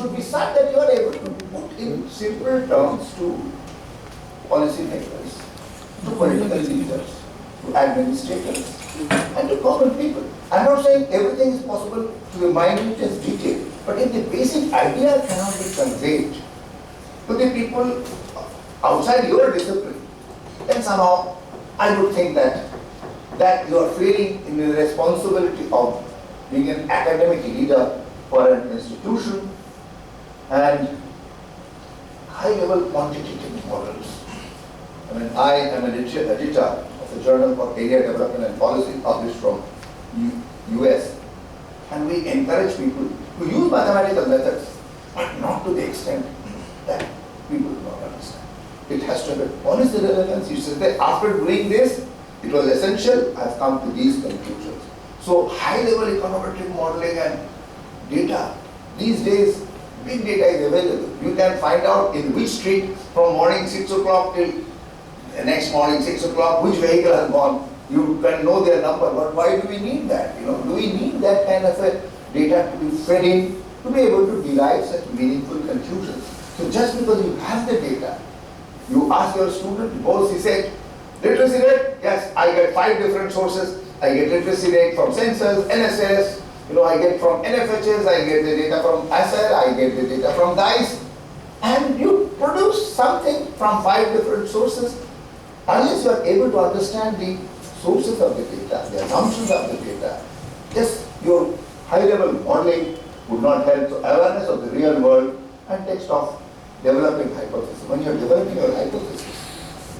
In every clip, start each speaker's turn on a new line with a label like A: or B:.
A: should be such that you are able to put in simple terms to policymakers, to political leaders, to administrators, and to common people. I'm not saying everything is possible to the minutest detail, but if the basic idea cannot be conveyed to the people outside your discipline, then somehow I would think that you are failing in the responsibility of being an academic leader for an institution and high-level quantitative models. I mean, I am an editor of a journal called Area Development and Policy published from US, and we encourage people to use mathematical methods, but not to the extent that people do not understand. It has to have a policy relevance. You said that after doing this, it was essential, I've come to these conclusions. So high-level econometric modeling and data, these days, big data is available. You can find out in which street from morning 6 o'clock till the next morning 6 o'clock, which vehicle has gone. You can know their number, but why do we need that? Do we need that kind of a data to be fed in to be able to derive such meaningful conclusions? So just because you have the data, you ask your student, suppose he said, literacy rate, yes, I get 5 different sources. I get literacy rate from census, NSS, I get from NFHS, I get the data from ASER, I get the data from DICE, and you produce something from 5 different sources. Unless you are able to understand the sources of the data, the assumptions of the data, just your high-level modeling would not help. So awareness of the real world and text of developing hypothesis. When you are developing your hypothesis,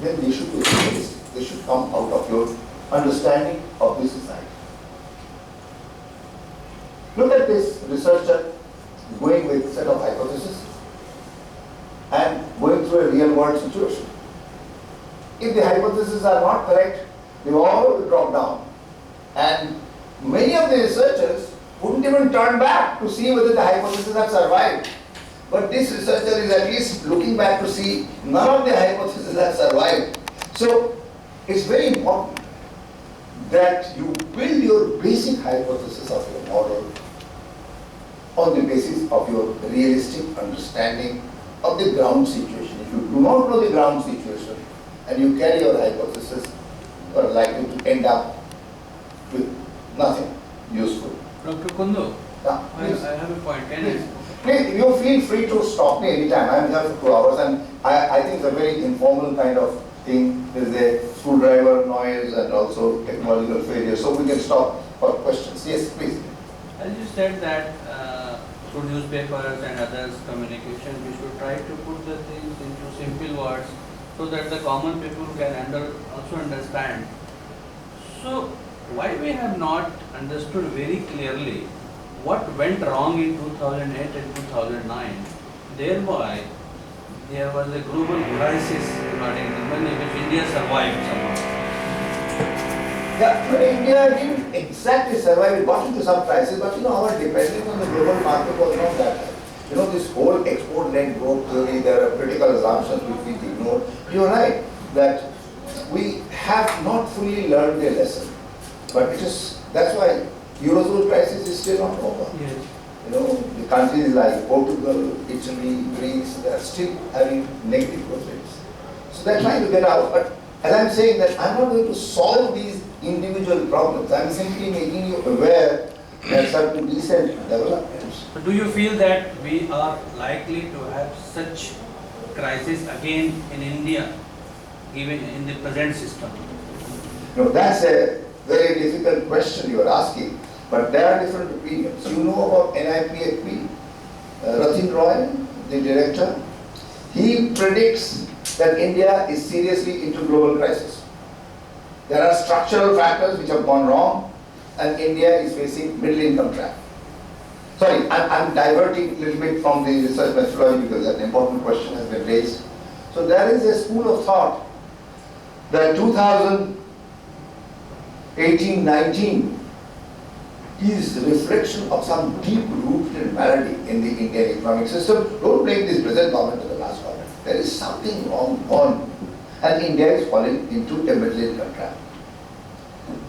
A: then they should be realistic. They should come out of your understanding of the society. Look at this researcher going with a set of hypotheses and going through a real world situation. If the hypotheses are not correct, they all drop down. And many of the researchers wouldn't even turn back to see whether the hypotheses have survived. But this researcher is at least looking back to see none of the hypotheses have survived. So it's very important that you build your basic hypothesis of your model on the basis of your realistic understanding of the ground situation. If you do not know the ground situation and you carry your hypothesis, you are likely to end up with nothing useful.
B: Dr. Kundu,
A: Yeah,
B: I have a point.
A: Please, you feel free to stop me anytime. I'm here for 2 hours, and I think it's a very informal kind of thing. There's a screwdriver noise and also technological failure, so we can stop for questions. Yes, please.
B: As you said that through newspapers and others communication, we should try to put the things into simple words so that the common people can also understand. So why we have not understood very clearly what went wrong in 2008 and 2009, thereby there was a global crisis regarding the money which India survived somehow.
A: Yeah, but India didn't exactly survive. It got into some crisis, but our dependence on the global market was not that high. This whole export-led growth theory, there are critical assumptions which we ignore. You're right that we have not fully learned the lesson, but that's why Eurozone crisis is still not over.
B: Yes.
A: The countries like Portugal, Italy, Greece, they are still having negative growth rates. So they're trying to get out. But as I'm saying that I'm not going to solve these individual problems. I'm simply making you aware that certain recent developments.
B: So do you feel that we are likely to have such crisis again in India, even in the present system?
A: No, that's a very difficult question you are asking, but there are different opinions. You know about NIPFP, Ratin Roy, the director, he predicts that India is seriously into global crisis. There are structural factors which have gone wrong, and India is facing middle income trap. Sorry, I'm diverting a little bit from the research methodology because an important question has been raised. So there is a school of thought that 2018-19 is a reflection of some deep-rooted malady in the Indian economic system. Don't blame this present government or the last government. There is something wrong on, and India is falling into a middle income trap.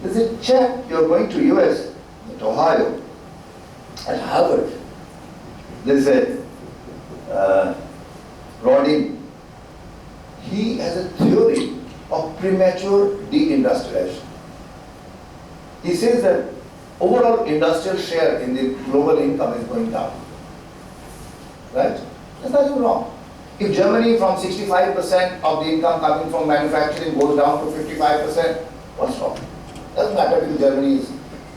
A: There's a chap, you're going to US, at Ohio, at Harvard. There's a Rodin, he has a theory of premature deindustrialization. He says that overall industrial share in the global income is going down. Right? There's nothing wrong. If Germany from 65% of the income coming from manufacturing goes down to 55%, what's wrong? Doesn't matter because Germany is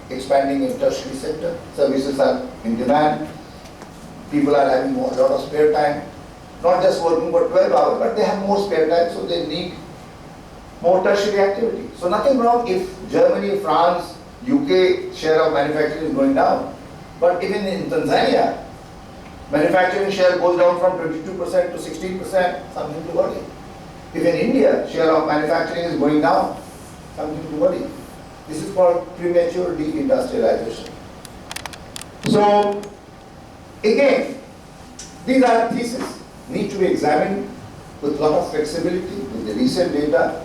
A: expanding in tertiary sector, services are in demand, people are having a lot of spare time, not just working for 12 hours, but they have more spare time, so they need more tertiary activity. So nothing wrong if Germany, France, UK share of manufacturing is going down. But even in Tanzania, manufacturing share goes down from 22% to 16%, something to worry. If in India, share of manufacturing is going down, something to worry. This is called premature deindustrialization. So, again, these are theses, need to be examined with a lot of flexibility. With the recent data,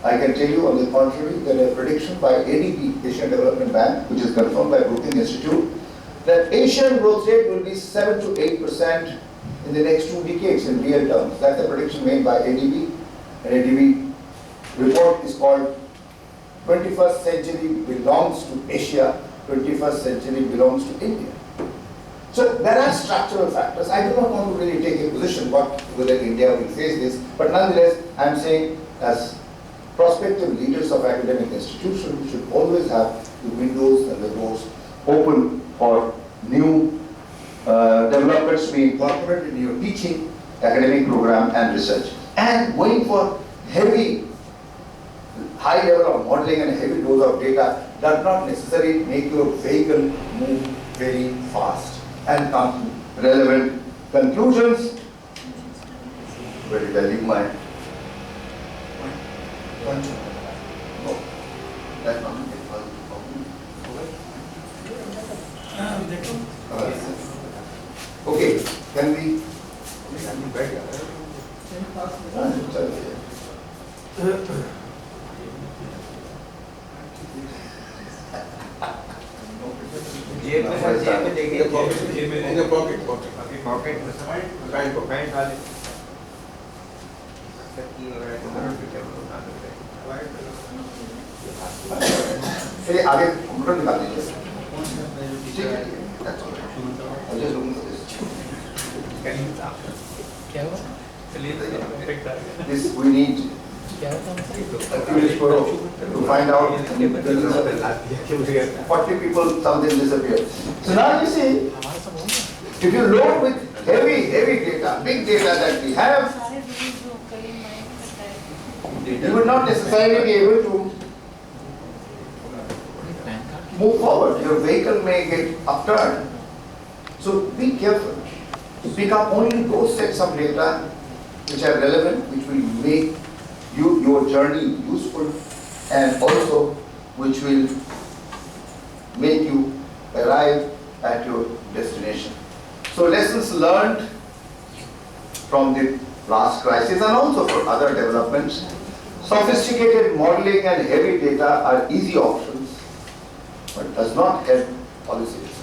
A: I can tell you on the contrary, that a prediction by ADB, Asian Development Bank, which is confirmed by Brookings Institute, that Asian growth rate will be 7 to 8% in the next 2 decades in real terms. That's the prediction made by ADB. An ADB report is called 21st century belongs to Asia, 21st century belongs to India. So there are structural factors. I do not want to really take a position whether India will face this, but nonetheless, I am saying as prospective leaders of academic institutions should always have the windows and the doors open for new developments to be incorporated in your teaching, academic program and research. And going for high level of modeling and heavy dose of data does not necessarily make your vehicle move very fast and come to relevant conclusions. Where did I leave my point? No, that's not it. Okay, can we? चलिए आगे computer निकाल दीजिए ठीक है that's all right I'm just looking for this
B: क्या हुआ
A: this we need activities for to find out 40 people something disappeared. So now you see if you load with heavy data, big data that we have, you will not necessarily be able to move forward. Your vehicle may get upturned. So be careful. Pick up only those sets of data which are relevant, which will make your journey useful and also which will make you arrive at your destination. So lessons learned from the last crisis and also for other developments. Sophisticated modeling and heavy data are easy options, but does not help policy research.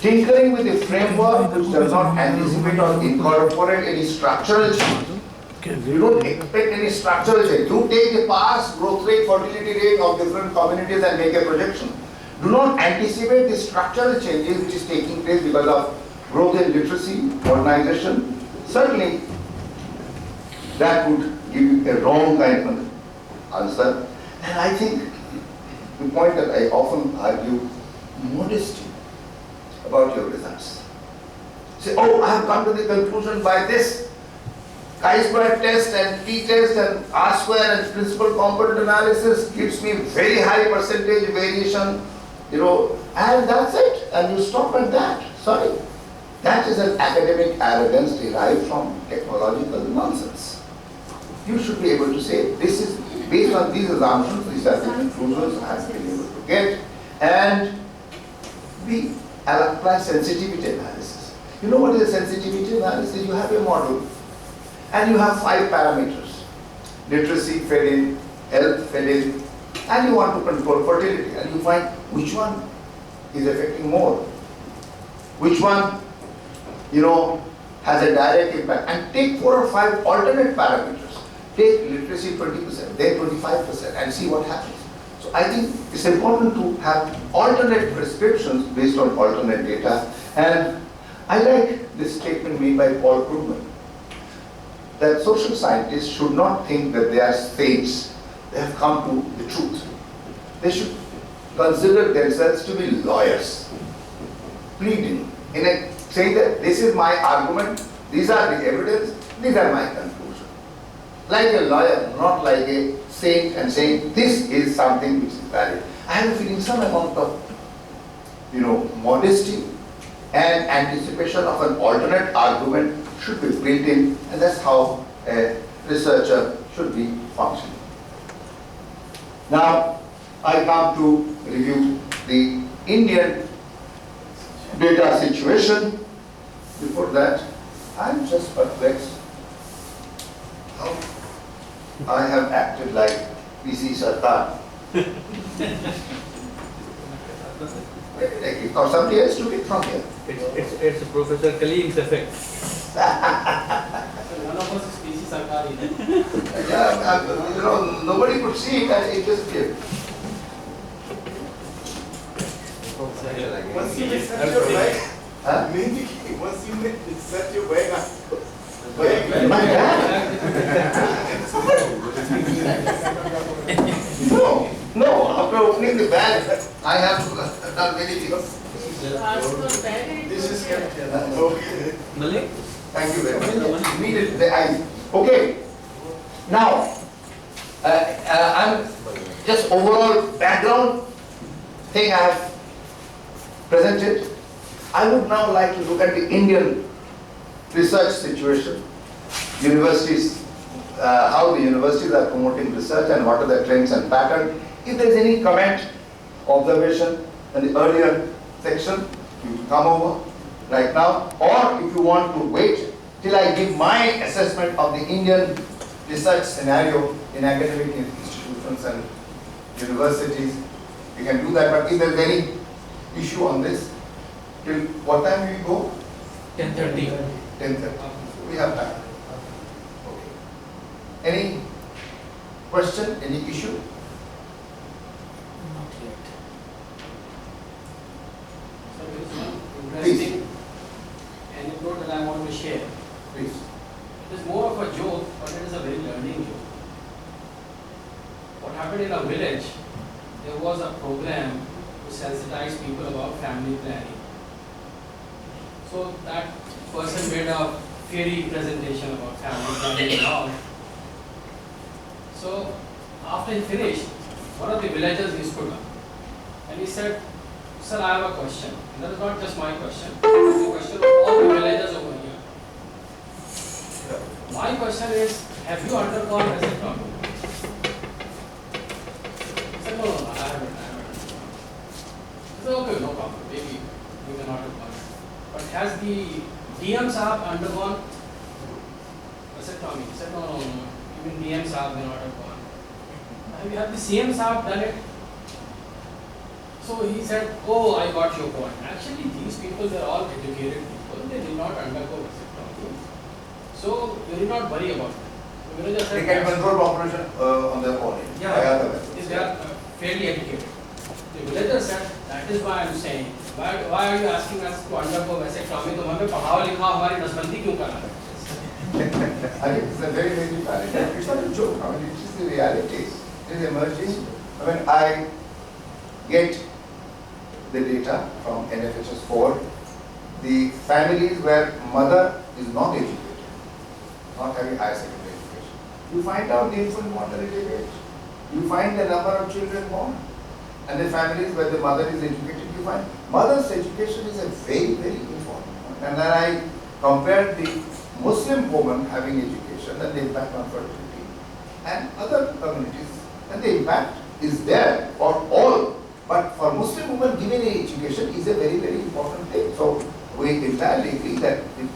A: Tinkering with a framework which does not anticipate or incorporate any structural change. You don't expect any structural change. You take the past growth rate, fertility rate of different communities and make a projection. Do not anticipate the structural changes which is taking place because of growth in literacy, modernization. Certainly, that would give you a wrong kind of answer. And I think the point that I often argue, modesty about your results. Say, oh, I have come to the conclusion by this chi-square test and t-test and r-square and principal component analysis gives me very high percentage variation, and that's it. And you stop at that. Sorry. That is an academic arrogance derived from technological nonsense. You should be able to say, this is based on these assumptions, these are the conclusions I have been able to get, and apply sensitivity analysis. You know what is a sensitivity analysis? You have a model, and you have 5 parameters. Literacy fed in, health fed in, and you want to control fertility, and you find which one is affecting more, which one has a direct impact. And take 4 or 5 alternate parameters. Take literacy 20%, then 25%, and see what happens. So I think it's important to have alternate prescriptions based on alternate data. And I like this statement made by Paul Krugman, that social scientists should not think that they are saints. They have come to the truth. They should consider themselves to be lawyers, pleading, saying that this is my argument, these are the evidence, these are my conclusions. Like a lawyer, not like a saint, and saying this is something which is valid. I have a feeling some amount of, modesty and anticipation of an alternate argument should be built in, and that's how a researcher should be functioning. Now, I come to review the Indian data situation. Before that, I'm just perplexed how I have acted like PC Sarkar. Or somebody else took it from here.
B: It's Professor Kaleem's effect.
C: None of us is PC Sarkar either.
A: Yeah, nobody could see it and it just came.
D: Once you set your bag, once you set your bag,
A: My bag? No, after opening the bag, I have done many things.
D: this is okay.
B: Malik?
A: Thank you very much. Immediately, okay. Now, I'm just overall background thing I have presented. I would now like to look at the Indian research situation, universities, how the universities are promoting research and what are the trends and patterns. If there is any comment, observation in the earlier section, you come over right now, or if you want to wait till I give my assessment of the Indian research scenario in academic institutions and universities, you can do that. But if there is any issue on this, till what time will you go?
B: 10:30.
A: 10:30. We have time. Okay. Any question, any issue?
C: Not yet. So there is one
A: Please.
C: interesting anecdote that I want to share.
A: Please.
C: It is more of a joke, but it is a very learning joke. What happened in a village, there was a program to sensitize people about family planning. So that person made a fairy presentation about family planning and all. So after he finished, one of the villagers he stood up and he said, "Sir, I have a question. And that is not just my question. It is the question of all the villagers over here. My question is, have you undergone vasectomy?" He said, no, I haven't. He said, okay, no problem. Maybe you may not have gone. But has the DM Saab undergone vasectomy? He said, no. Even DM Saab may not have gone. Have the CM Saab done it? So he said, oh, I got your point. Actually, these people, they are all educated people. They did not undergo vasectomy. So you need not worry about it. The villagers said,
A: They can control population on their own.
C: yeah, they are fairly educated. The villagers said, that is why I am saying, why are you asking us to undergo vasectomy? तो हमें पढ़ाओ लिखाओ हमारी नसबंदी क्यों करना है?
A: I think it's a very, very valid. It's not a joke. I mean, it is the reality. It is emerging. I mean, I get the data from NFHS 4. The families where mother is not educated, not having higher secondary education, you find out the infant mortality rate. You find the number of children born. And the families where the mother is educated, you find mother's education is a very, very important one. And then I compared the Muslim woman having education and the impact on fertility and other communities, and the impact is there for all. But for Muslim women, giving education is a very, very important thing. So we entirely agree that the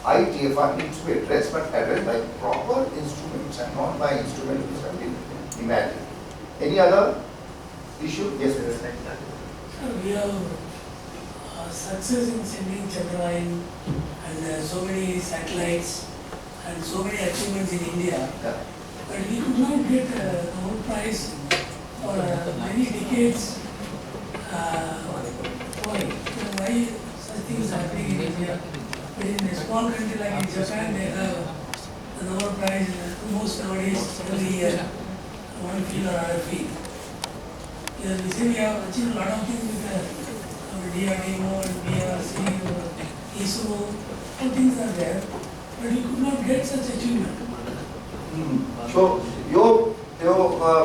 A: ITFR needs to be addressed, but addressed by proper instruments and not by instruments which have been imagined. Any other issue? Yes,
E: We have success in sending Chandrayaan and so many satellites and so many achievements in India,
A: Yeah.
E: but we could not get the whole prize for many decades. Why such things happening in India? But in a small country like in Japan, they have the Nobel Prize almost nowadays every year, one field or other field. Here we say we have achieved a lot of things with our DRDO and BRC, ISRO, all things are there, but we could not get such achievement.
A: So your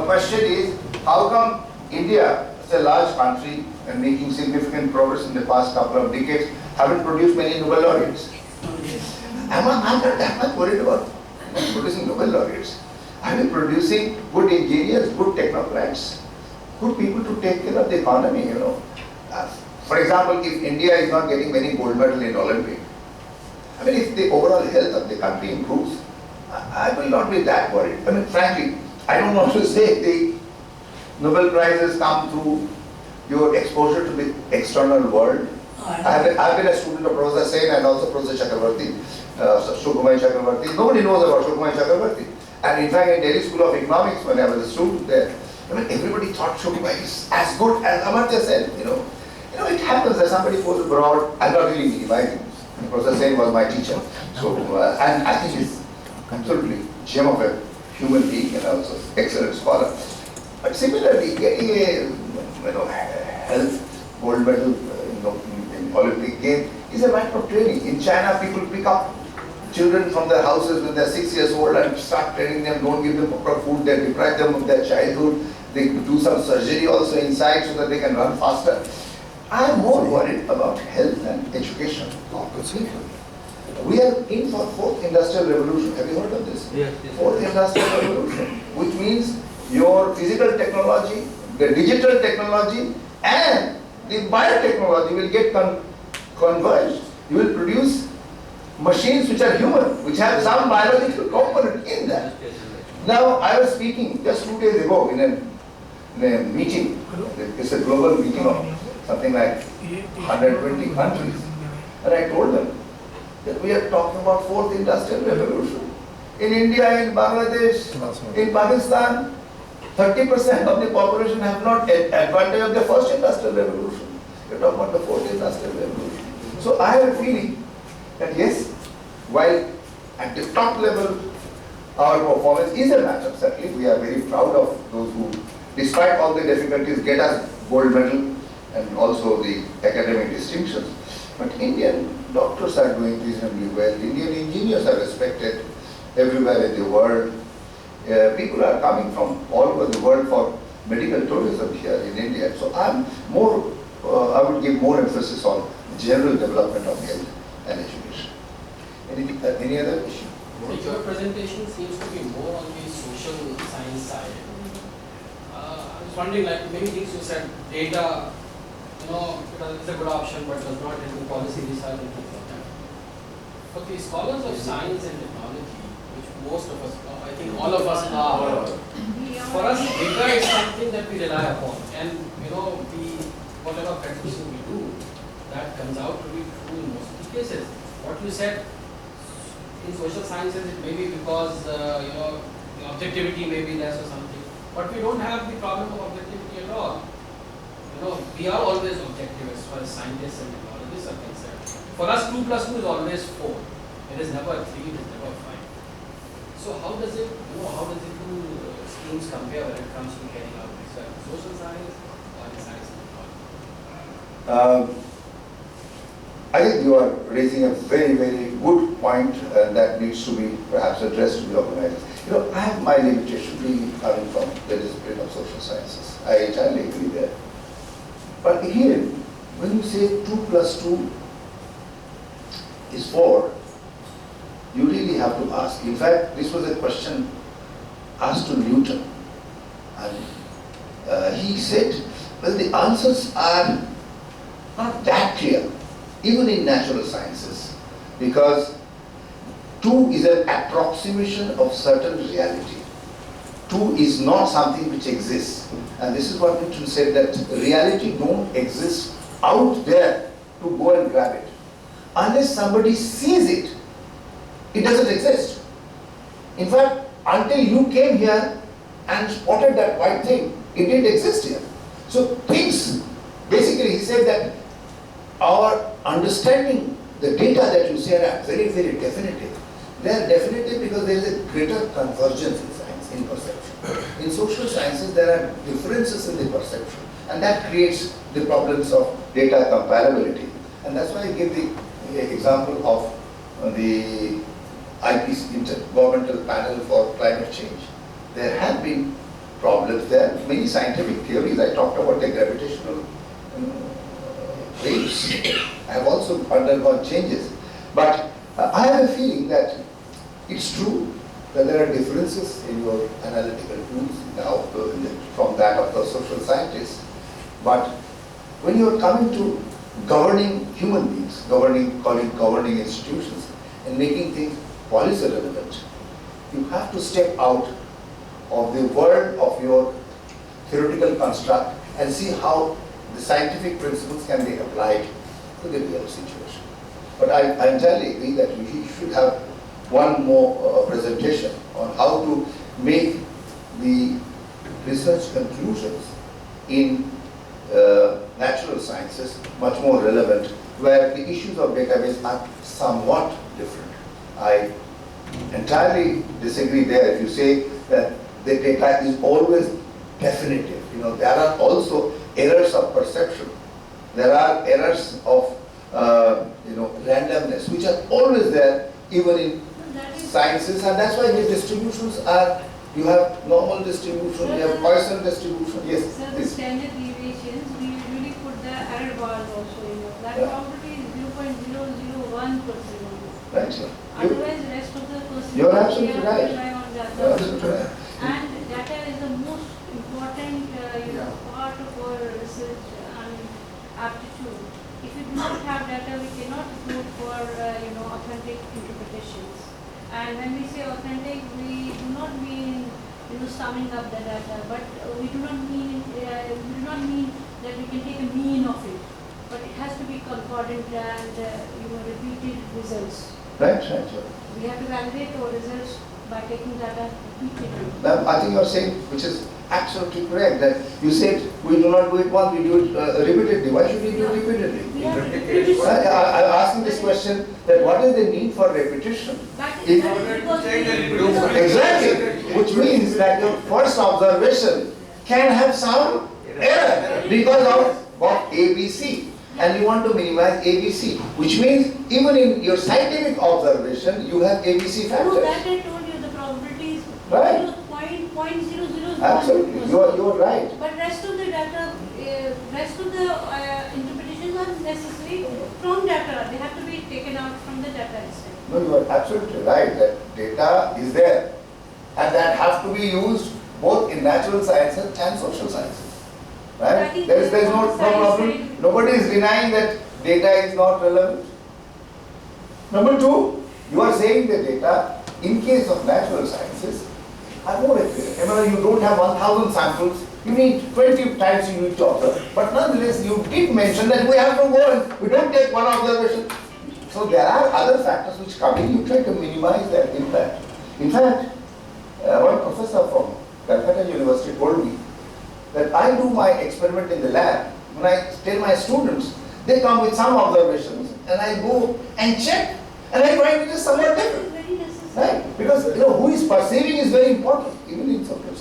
A: question is, how come India, as a large country and making significant progress in the past couple of decades, haven't produced many Nobel laureates? I'm not that much worried about producing Nobel laureates. I've been producing good engineers, good technocrats, good people to take care of the economy, For example, if India is not getting many gold medal in Olympic, I mean, if the overall health of the country improves, I will not be that worried. I mean, frankly, I don't want to say the Nobel Prizes come through your exposure to the external world. I've been a student of Professor Sen and also Professor Chakravarti, Sukumai Chakravarti. Nobody knows about Sukumai Chakravarti. And in fact, in Delhi School of Economics, when I was a student there, I mean, everybody thought Sukumai is as good as Amartya Sen, it happens that somebody goes abroad. I'm not really minimizing. Professor Sen was my teacher. So, and I think he's absolutely gem of a human being and also excellent scholar. But similarly, getting a health gold medal in Olympic game is a matter of training. In China, people pick up children from their houses when they're 6 years old and start training them, don't give them proper food, they deprive them of their childhood, they do some surgery also inside so that they can run faster. I'm more worried about health and education. We are in for fourth industrial revolution. Have you heard of this?
B: Yes.
A: Fourth industrial revolution, which means your physical technology, the digital technology, and the biotechnology will get converged. You will produce machines which are human, which have some biological component in that. Now, I was speaking just 2 days ago in a meeting. It's a global meeting of something like 120 countries. And I told them that we are talking about fourth industrial revolution. In India, in Bangladesh, in Pakistan, 30% of the population have not advantage of the first industrial revolution. You're talking about the fourth industrial revolution. So I have a feeling that yes, while at the top level our performance is a matter, certainly we are very proud of those who, despite all the difficulties, get us gold medal and also the academic distinctions. But Indian doctors are doing reasonably well. Indian engineers are respected everywhere in the world. People are coming from all over the world for medical tourism here in India. So I would give more emphasis on general development of health and education. Any other issue?
C: Your presentation seems to be more on the social science side. I was wondering, like many things you said, data, it's a good option, but does not into policy research and things like that. But the scholars of science and technology, which most of us, I think all of us are, for us, data is something that we rely upon, and whatever practices we do, that comes out to be true in most of the cases. What you said in social sciences, it may be because the objectivity may be less or something, but we don't have the problem of objectivity at all. We are always objective as far as scientists and technologists are concerned. For us, 2 plus 2 is always 4. It is never 3, it is never 5. So how does it, how does the two schemes compare when it comes to carrying out research? Social science or in science and technology?
A: I think you are raising a very, very good point that needs to be perhaps addressed to the organizers. I have my limitation being coming from the discipline of social sciences. I entirely agree there. But here, when you say 2 plus 2 is 4, you really have to ask. In fact, this was a question asked to Newton. And he said, well, the answers are not that clear, even in natural sciences, because 2 is an approximation of certain reality. 2 is not something which exists. And this is what Newton said, that reality don't exist out there to to go and grab it. Unless somebody sees it, it doesn't exist. In fact, until you came here and spotted that white thing, it didn't exist here. So things, basically he said that our understanding, the data that you say are very, very definitive. They are definitive because there is a greater convergence in science, in perception. In social sciences, there are differences in the perception, and that creates the problems of data comparability. And that's why I give the example of the IPC, Intergovernmental Panel for Climate Change. There have been problems. There are many scientific theories. I talked about the gravitational waves. I have also undergone changes. But I have a feeling that it's true that there are differences in your analytical tools now from that of the social scientists. But when you are coming to governing human beings, governing institutions, and making things policy relevant, you have to step out of the world of your theoretical construct and see how the scientific principles can be applied to the real situation. But I entirely agree that we should have one more presentation on how to make the research conclusions in natural sciences much more relevant, where the issues of database are somewhat different. I entirely disagree there if you say that the data is always definitive. You know, there are also errors of perception. There are errors of randomness, which are always there even in sciences, and that's why the distributions are, you have normal distribution, you have Poisson distribution. Yes.
F: So the standard deviations, we usually put the error bars also in it. That probability is 0.001%.
A: Right, sir.
F: Otherwise, the rest of the percentage
A: You're absolutely
F: we
A: right.
F: rely on data.
A: You're absolutely right.
F: And data is the most important part of our research aptitude. If we do not have data, we cannot go for authentic interpretations. And when we say authentic, we do not mean summing up the data, but we do not mean that we can take a mean of it. But it has to be concordant and repeated results.
A: Right, right, sir.
F: We have to validate our results by taking data repeatedly.
A: Now, I think you are saying, which is absolutely correct, that you said we do not do it once, we do it repeatedly. Why should we do it repeatedly?
F: We have to repeat it.
A: I'm asking this question, that what is the need for repetition? Exactly, which means that your first observation can have some error because of ABC, and you want to minimize ABC, which means even in your scientific observation, you have ABC
F: No,
A: factors.
F: that I told you, the probability is
A: Right.
F: 0.0001%.
A: Absolutely, you are right.
F: But rest of the data, rest of the interpretations are necessary from data. They have to be taken out from the data itself.
A: No, you are absolutely right that data is there, and that has to be used both in natural sciences and social sciences. Right? There is no problem. Nobody is denying that data is not relevant. Number two, you are saying the data in case of natural sciences are more accurate. Remember, you don't have 1,000 samples, you need 20 times you need to observe. But nonetheless, you did mention that we have to go and we don't take one observation. So there are other factors which come in, you try to minimize their impact. In fact, one professor from Calcutta University told me that I do my experiment in the lab. When I tell my students, they come with some observations and I go and check and I find it is somewhat different.
F: Very necessary.
A: Right? Because who is perceiving is very important, even in physical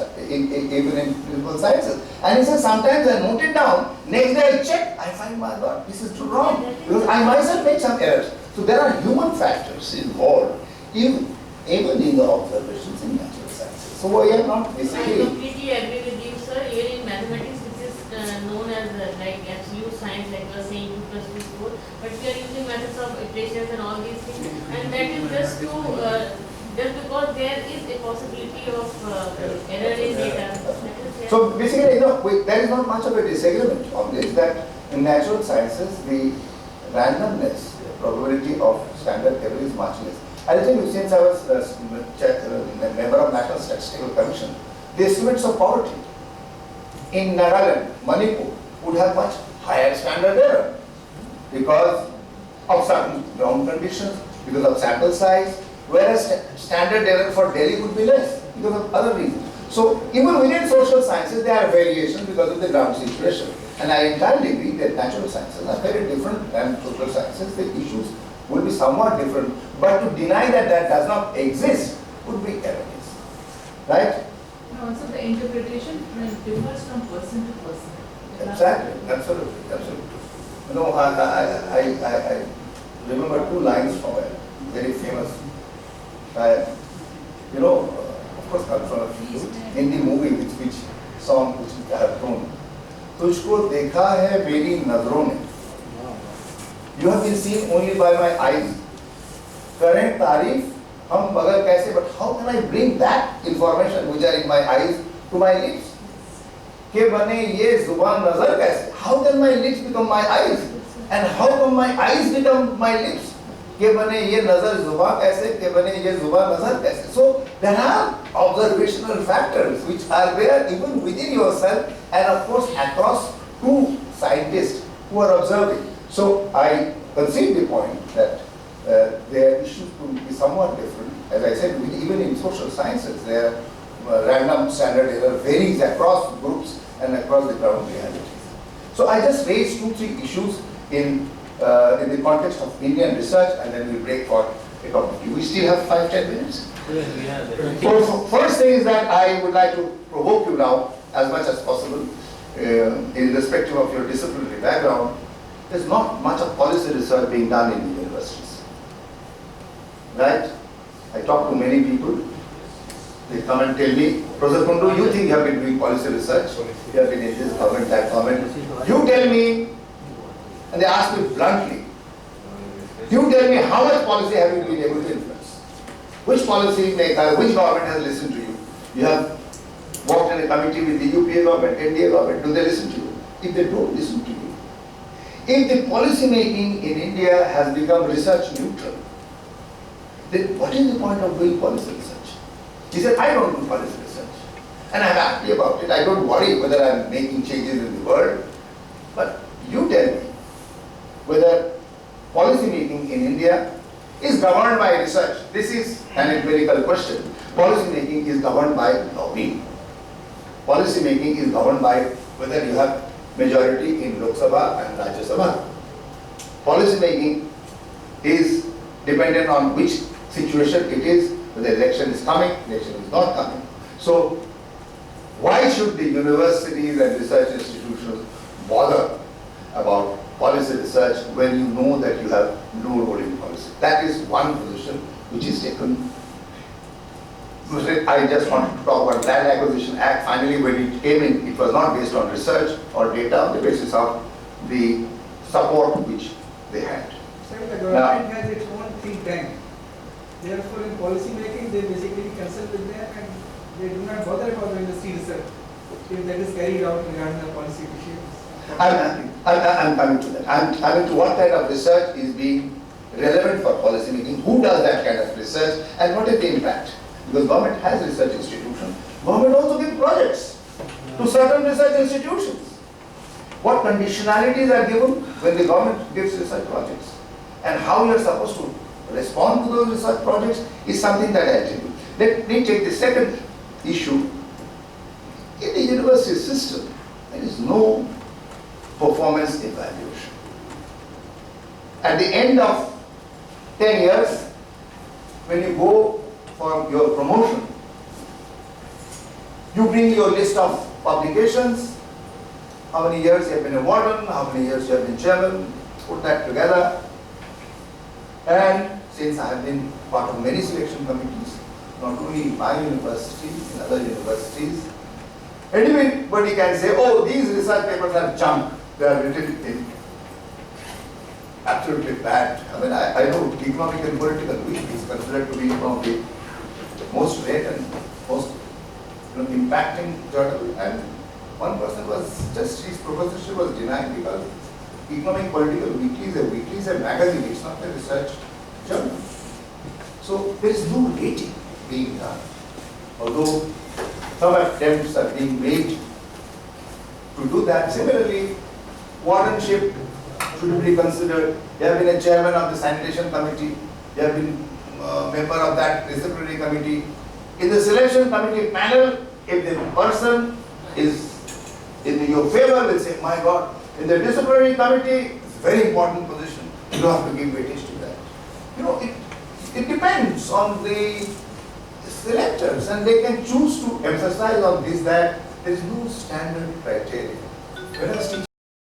A: sciences. And he says sometimes I note it down, next day I check, I find my God, this is too wrong. Because I myself make some errors. So there are human factors involved, even in the observations in natural sciences. So we are not
G: I
A: basically.
G: completely agree with you, sir. Even in mathematics, which is known as like absolute science, like you are saying 2 plus 2 is 4, but we are using methods of iterations and all these things, and that is just to just because there is a possibility of error in data.
A: So basically, there is not much of a disagreement on this, that in natural sciences, the randomness, the probability of standard error is much less. I'll tell you, since I was a member of National Statistical Commission, the estimates of poverty in Nagaland, Manipur, would have much higher standard error. because of certain ground conditions, because of sample size, whereas standard error for Delhi would be less because of other reasons. So even within social sciences, there are variations because of the ground situation. And I entirely agree that natural sciences are very different than social sciences. The issues will be somewhat different. But to deny that that does not exist would be erroneous. Right?
H: And also the interpretation differs from person to person.
A: Exactly. Absolutely. Absolutely. You know, I remember two lines from a very famous you know, of course, from in the movie which song which I have known. तुझको देखा है मेरी नजरों ने. You have been seen only by my eyes. करें तारीफ हम मगर कैसे? But how can I bring that information which are in my eyes to my lips? के बने ये जुबान नजर कैसे? How can my lips become my eyes? And how come my eyes become my lips? के बने ये नजर जुबान कैसे? के बने ये जुबान नजर कैसे? So there are observational factors which are there even within yourself and of course across two scientists who are observing. So I concede the point that their issues could be somewhat different. As I said, even in social sciences, there random standard error varies across groups and across the ground realities. So I just raised 2-3 issues in the context of Indian research, and then we'll break for a cup of tea. We still have 5-10 minutes. So first thing is that I would like to provoke you now as much as possible, irrespective of your disciplinary background. There's not much of policy research being done in the universities. Right? I talk to many people. They come and tell me, Professor Kundu, you think you have been doing policy research? You have been in this government, that government. You tell me, and they ask me bluntly, you tell me how much policy have you been able to influence? Which policy maker, which government has listened to you? You have worked in a committee with the UPA government, NDA government, do they listen to you? If they don't listen to you, if the policy making in India has become research neutral, then what is the point of doing policy research? He said, I don't do policy research. And I'm happy about it. I don't worry whether I'm making changes in the world. But you tell me whether policy making in India is governed by research. This is an empirical question. Policy making is governed by lobbying. Policy making is governed by whether you have majority in Lok Sabha and Rajya Sabha. Policy making is dependent on which situation it is, whether election is coming, election is not coming. So why should the universities and research institutions bother about policy research when you know that you have no role in policy? That is one position which is taken. I just wanted to talk about Land Acquisition Act. Finally, when it came in, it was not based on research or data, on the basis of the support which they had.
I: Sir, the government has its own think tank. Therefore, in policy making, they basically consult with them and they do not bother about the industry research if that is carried out regarding the policy issues.
A: I'm coming to that. I'm coming to what kind of research is being relevant for policy making, who does that kind of research, and what is the impact. Because government has research institutions. Government also gives projects to certain research institutions. What conditionalities are given when the government gives research projects? And how you are supposed to respond to those research projects is something that I'll tell you. Let me take the second issue. In the university system, there is no performance evaluation. At the end of 10 years, when you go for your promotion, you bring your list of publications, how many years you have been a warden, how many years you have been chairman, put that together. And since I have been part of many selection committees, not only in my university, in other universities, anybody can say, oh, these research papers are junk, they are written in absolutely bad. I mean, I know economic and political week is considered to be one of the most read and most impacting journal. And one person was just, his professorship was denied because economic political weekly is a magazine, it's not a research journal. So there is no rating being done. Although some attempts are being made to do that. Similarly, wardenship should be considered. You have been a chairman of the sanitation committee. You have been member of that disciplinary committee. In the selection committee panel, if the person is in your favor, will say, my God, in the disciplinary committee, it's a very important position. You don't have to give weightage to that. You know, it depends on the selectors, and they can choose to emphasize on this, that there is no standard criteria. Whereas teachers